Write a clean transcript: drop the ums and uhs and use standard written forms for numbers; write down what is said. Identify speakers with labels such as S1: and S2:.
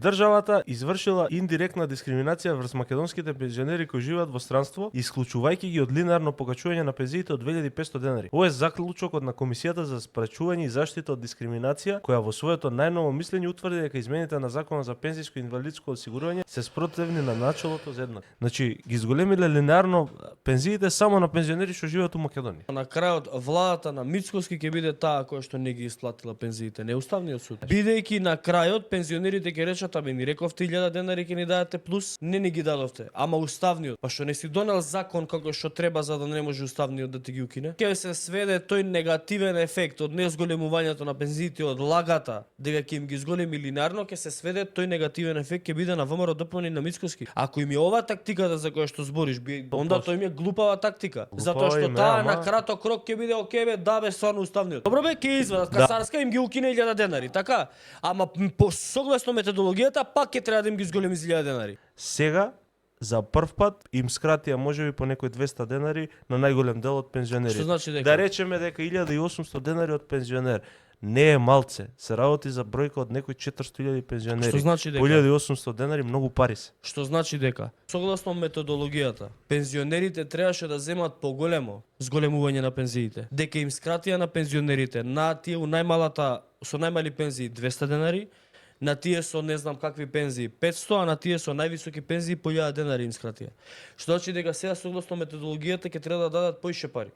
S1: Државата извршила индиректна дискриминација врз македонските пензионери кои живеат во странство, исклучувајќи ги од линеарно покачување на пензиите од 2500 денари. Ова е заклучокот на Комисијата за спречување и заштита од дискриминација, која во своето најново мислење утврди дека измените на Законот за пензиско и инвалидско осигурување се спротивни на начелото за еднак. Значи, ги зголемиле линеарно пензиите само на пензионери што живеат у Македонија.
S2: На крајот владата на Мицкоски ќе биде таа која што не ги исплатила пензиите, не уставниот суд. Бидејќи на крајот пензионерите ќе речат: "Абе, ни рековте 1000 денари ќе ни дадете плюс, не ни ги дадовте." Ама уставниот, па што не си донел закон како што треба за да не може уставниот да ти ги укине? Ќе се сведе тој негативен ефект од незголемувањето на пензиите, од лагата дека ќе им ги зголеми линеарно, ќе се сведе тој негативен ефект ќе биде на ВМРО ДПМН и на Мицкоски. Ако им е ова тактиката за која што збориш, онда тој им е глупава тактика, затоа што таа на краток рок ќе биде окей бе, да бе, стварно уставниот. Добро бе, ќе извадат касарска, им ги укине 1000 денари, така? Ама по согласно методологијата пак ќе треба да им ги зголеми 1000 денари.
S1: Сега за прв пат им скратија можеби по некои 200 денари на најголем дел од пензионерите.
S2: Што значи дека?
S1: Да речеме дека 1800 денари од пензионер не е малце, се работи за бројка од некои 400.000 пензионери.
S2: Што значи дека?
S1: По 1800 денари многу пари се.
S2: Што значи дека? Согласно методологијата, пензионерите требаше да земат поголемо зголемување на пензиите. Дека им скратија на пензионерите, на тие у најмалата со најмали пензии 200 денари, на тие со не знам какви пензии 500, а на тие со највисоки пензии по 1000 денари им скратија. Што значи дека сега согласно методологијата ќе треба да дадат поише пари.